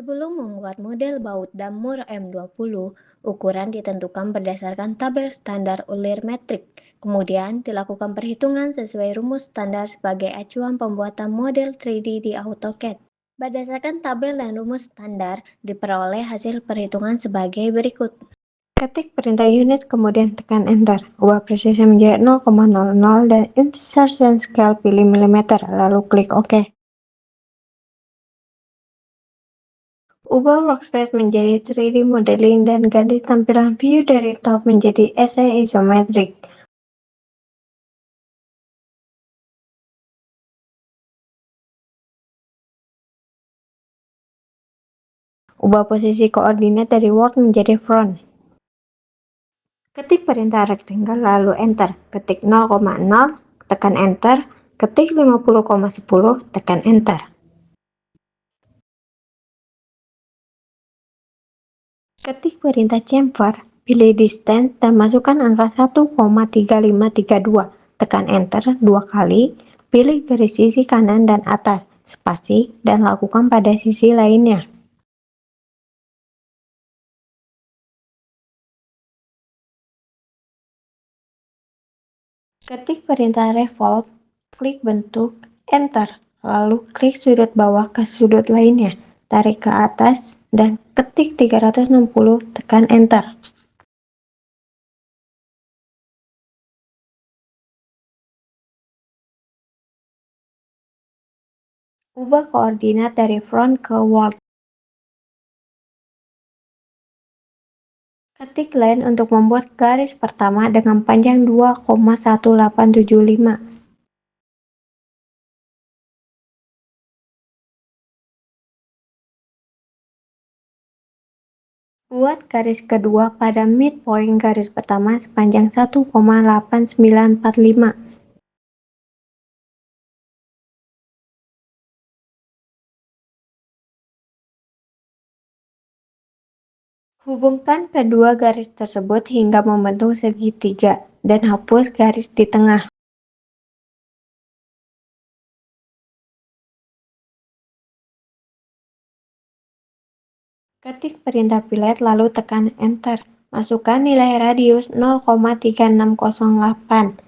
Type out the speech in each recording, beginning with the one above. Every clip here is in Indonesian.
Sebelum membuat model baut Damur M20, ukuran ditentukan berdasarkan tabel standar ulir metrik. Kemudian dilakukan perhitungan sesuai rumus standar sebagai acuan pembuatan model 3D di AutoCAD. Berdasarkan tabel dan rumus standar, diperoleh hasil perhitungan sebagai berikut. Ketik perintah unit kemudian tekan enter. Ubah presisi menjadi 0,00 dan insertion scale pilih mm, lalu klik OK. Ubah workspace menjadi 3D modeling dan ganti tampilan view dari top menjadi SA isometric. Ubah posisi koordinat dari world menjadi front. Ketik perintah rectangle lalu enter. Ketik 0,0, tekan enter. Ketik 50,10, tekan enter. Ketik perintah chamfer, pilih distance dan masukkan angka 1,3532. Tekan enter 2 kali, pilih garis sisi kanan dan atas, spasi, dan lakukan pada sisi lainnya. Ketik perintah revolve, klik bentuk, enter, lalu klik sudut bawah ke sudut lainnya, tarik ke atas, dan ketik 360, tekan enter. Ubah koordinat dari front ke world. Ketik line untuk membuat garis pertama dengan panjang 2,1875. Buat garis kedua pada midpoint garis pertama sepanjang 1,8945. Hubungkan kedua garis tersebut hingga membentuk segitiga dan hapus garis di tengah. Ketik perintah fillet lalu tekan enter. Masukkan nilai radius 0,3608.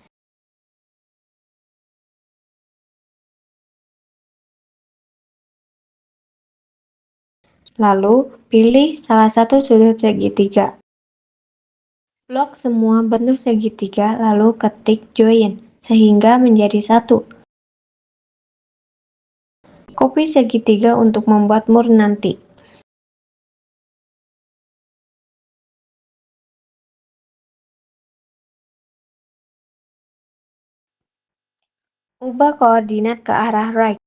Lalu, pilih salah satu sudut segitiga. Blok semua bentuk segitiga lalu ketik join, sehingga menjadi satu. Copy segitiga untuk membuat mur nanti. Ubah koordinat ke arah right.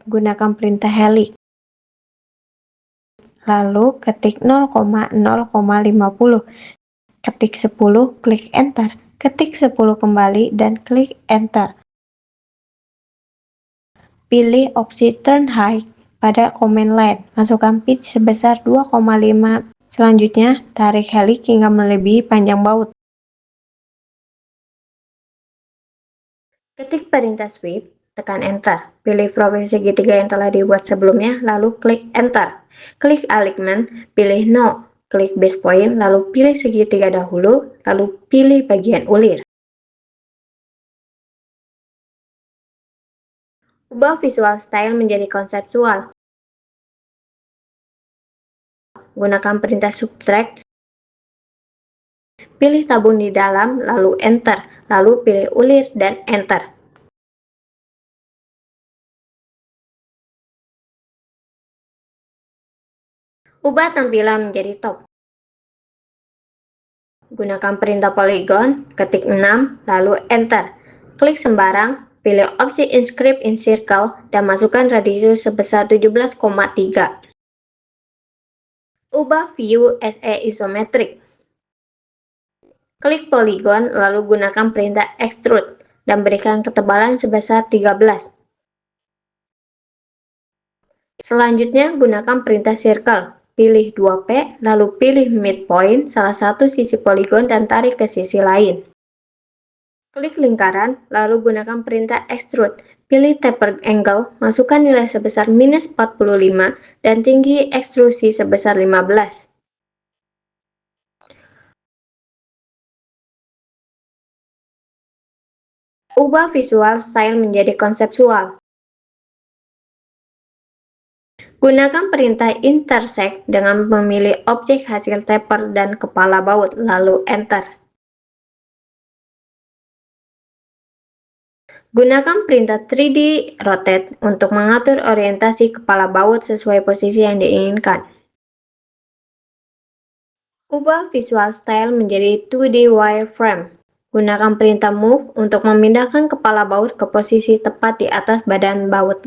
Gunakan perintah helix. Lalu ketik 0,0,50. Ketik 10, klik enter. Ketik 10 kembali dan klik enter. Pilih opsi turn height pada command line. Masukkan pitch sebesar 2,5. Selanjutnya, tarik helix hingga melebihi panjang baut. Ketik perintah sweep, tekan enter. Pilih profil segitiga yang telah dibuat sebelumnya, lalu klik enter. Klik alignment, pilih no. Klik base point, lalu pilih segitiga dahulu, lalu pilih bagian ulir. Ubah visual style menjadi konseptual. Gunakan perintah subtract. Pilih tabung di dalam, lalu enter. Lalu pilih ulir dan enter. Ubah tampilan menjadi top. Gunakan perintah polygon, ketik 6, lalu enter. Klik sembarang, pilih opsi inscript in circle, dan masukkan radius sebesar 17,3. Ubah view SA isometric. Klik polygon, lalu gunakan perintah extrude, dan berikan ketebalan sebesar 13. Selanjutnya, gunakan perintah circle. Pilih 2P, lalu pilih midpoint, salah satu sisi poligon, dan tarik ke sisi lain. Klik lingkaran, lalu gunakan perintah extrude. pilih taper angle, masukkan nilai sebesar minus 45 dan tinggi ekstrusi sebesar 15. Ubah visual style menjadi konseptual. Gunakan perintah intersect dengan memilih objek hasil taper dan kepala baut, lalu enter. Gunakan perintah 3D rotate untuk mengatur orientasi kepala baut sesuai posisi yang diinginkan. Ubah visual style menjadi 2D wireframe. Gunakan perintah move untuk memindahkan kepala baut ke posisi tepat di atas badan baut.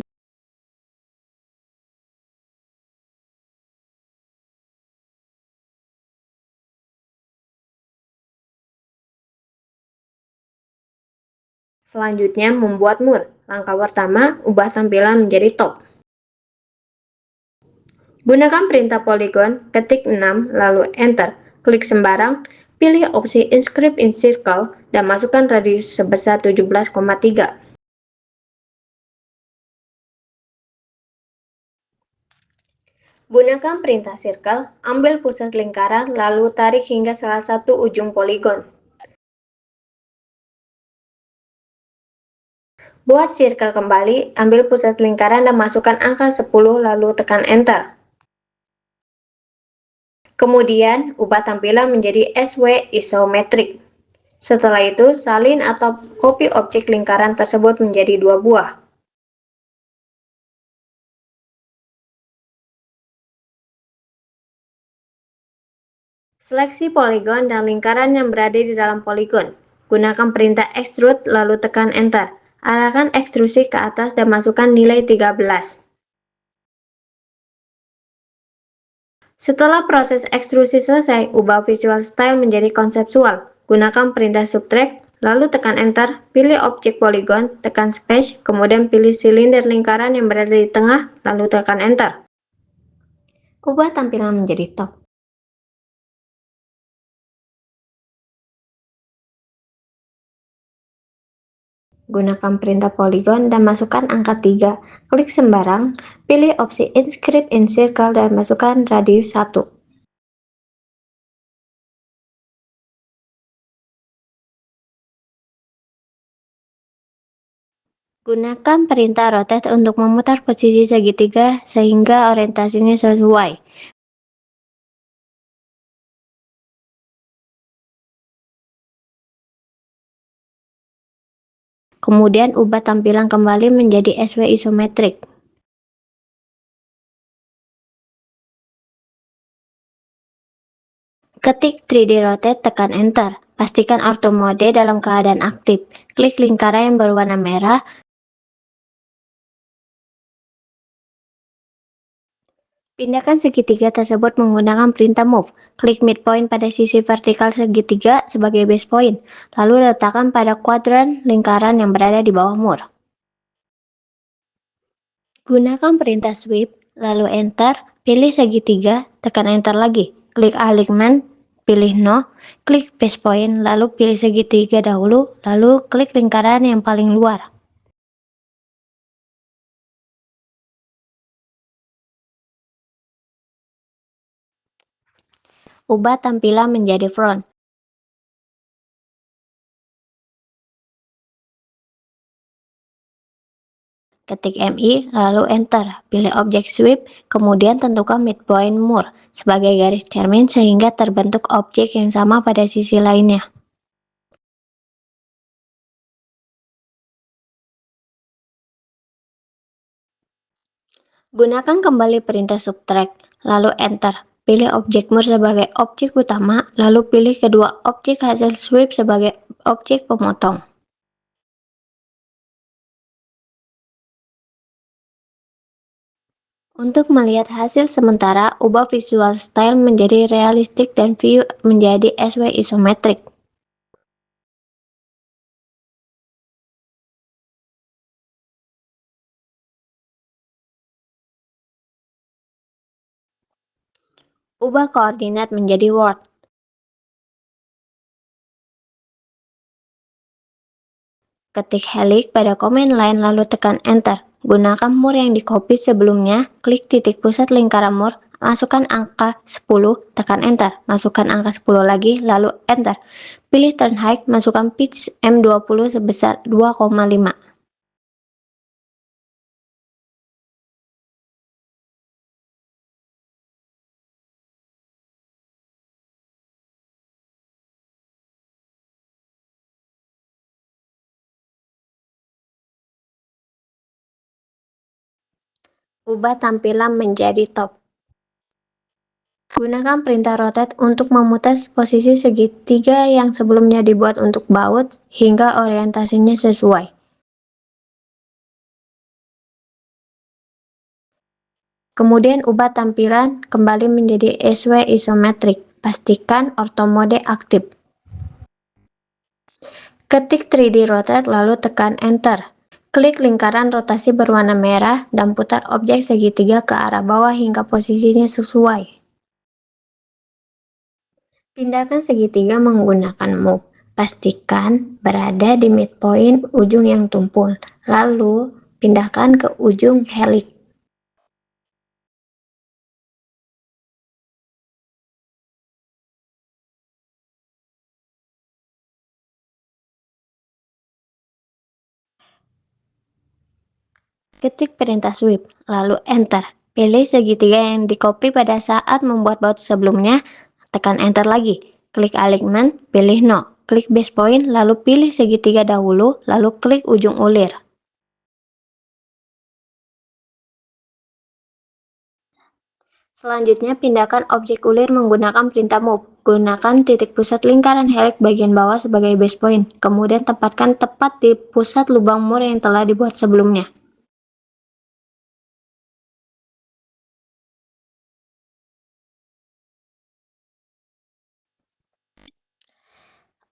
Selanjutnya, membuat mur. Langkah pertama, ubah tampilan menjadi top. Gunakan perintah polygon, ketik 6, lalu enter. Klik sembarang, pilih opsi Inscribe in Circle, dan masukkan radius sebesar 17,3. Gunakan perintah circle, ambil pusat lingkaran, lalu tarik hingga salah satu ujung poligon. Buat circle kembali, ambil pusat lingkaran dan masukkan angka 10 lalu tekan enter. Kemudian, ubah tampilan menjadi SW isometric. Setelah itu, salin atau copy objek lingkaran tersebut menjadi 2 buah. Seleksi poligon dan lingkaran yang berada di dalam poligon. Gunakan perintah extrude lalu tekan enter. Arahkan ekstrusi ke atas dan masukkan nilai 13. Setelah proses ekstrusi selesai, ubah visual style menjadi konseptual. Gunakan perintah subtract, lalu tekan enter, pilih objek poligon, tekan space, kemudian pilih silinder lingkaran yang berada di tengah, lalu tekan enter. Ubah tampilan menjadi top. Gunakan perintah polygon dan masukkan angka 3. Klik sembarang, pilih opsi Inscribe in Circle dan masukkan radius 1. Gunakan perintah rotate untuk memutar posisi segitiga sehingga orientasinya sesuai. Kemudian ubah tampilan kembali menjadi SW isometric. Ketik 3D rotate, tekan enter. Pastikan auto mode dalam keadaan aktif. Klik lingkaran yang berwarna merah. Pindahkan segitiga tersebut menggunakan perintah move. Klik midpoint pada sisi vertikal segitiga sebagai base point. Lalu letakkan pada kuadran lingkaran yang berada di bawah mur. Gunakan perintah sweep, lalu enter, pilih segitiga, tekan enter lagi. Klik alignment, pilih no, klik base point, lalu pilih segitiga dahulu, lalu klik lingkaran yang paling luar. Ubah tampilan menjadi front. Ketik MI, lalu enter. Pilih objek sweep, kemudian tentukan midpoint mur sebagai garis cermin sehingga terbentuk objek yang sama pada sisi lainnya. Gunakan kembali perintah subtract, lalu enter. Pilih objek mur sebagai objek utama, lalu pilih kedua objek hasil sweep sebagai objek pemotong. Untuk melihat hasil sementara, ubah visual style menjadi realistik dan view menjadi SW isometric. Ubah koordinat menjadi word. Ketik helix pada komen lain lalu tekan enter. Gunakan mur yang di-copy sebelumnya, klik titik pusat lingkaran mur, masukkan angka 10, tekan enter. Masukkan angka 10 lagi, lalu enter. Pilih turn height, masukkan pitch M20 sebesar 2,5. Ubah tampilan menjadi top. Gunakan perintah rotate untuk memutar posisi segitiga yang sebelumnya dibuat untuk baut hingga orientasinya sesuai. Kemudian ubah tampilan kembali menjadi SW isometrik. Pastikan ortho mode aktif. Ketik 3D rotate lalu tekan enter. Klik lingkaran rotasi berwarna merah dan putar objek segitiga ke arah bawah hingga posisinya sesuai. Pindahkan segitiga menggunakan move. Pastikan berada di midpoint ujung yang tumpul. Lalu, pindahkan ke ujung helix. Ketik perintah sweep, lalu enter. Pilih segitiga yang di-copy pada saat membuat baut sebelumnya, tekan enter lagi. Klik alignment, pilih no. Klik base point, lalu pilih segitiga dahulu, lalu klik ujung ulir. Selanjutnya, pindahkan objek ulir menggunakan perintah move. Gunakan titik pusat lingkaran helix bagian bawah sebagai base point. Kemudian tempatkan tepat di pusat lubang mur yang telah dibuat sebelumnya.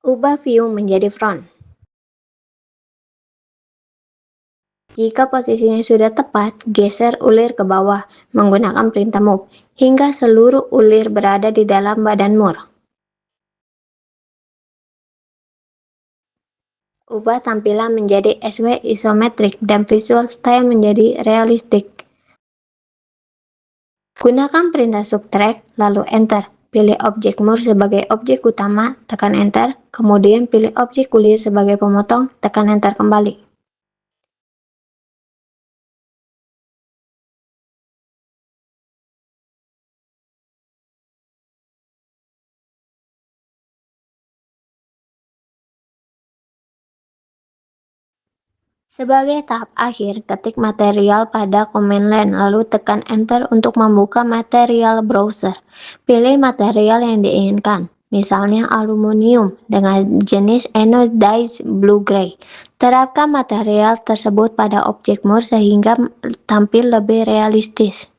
Ubah view menjadi front. Jika posisinya sudah tepat, geser ulir ke bawah menggunakan perintah move hingga seluruh ulir berada di dalam badan mur. Ubah tampilan menjadi SW isometrik dan visual style menjadi realistik. Gunakan perintah subtract, lalu enter. Pilih objek mur sebagai objek utama, tekan enter. Kemudian pilih objek ulir sebagai pemotong, tekan enter kembali. Sebagai tahap akhir, ketik material pada command line, lalu tekan enter untuk membuka material browser. Pilih material yang diinginkan, misalnya aluminium dengan jenis anodized blue-gray. Terapkan material tersebut pada objek mur sehingga tampil lebih realistis.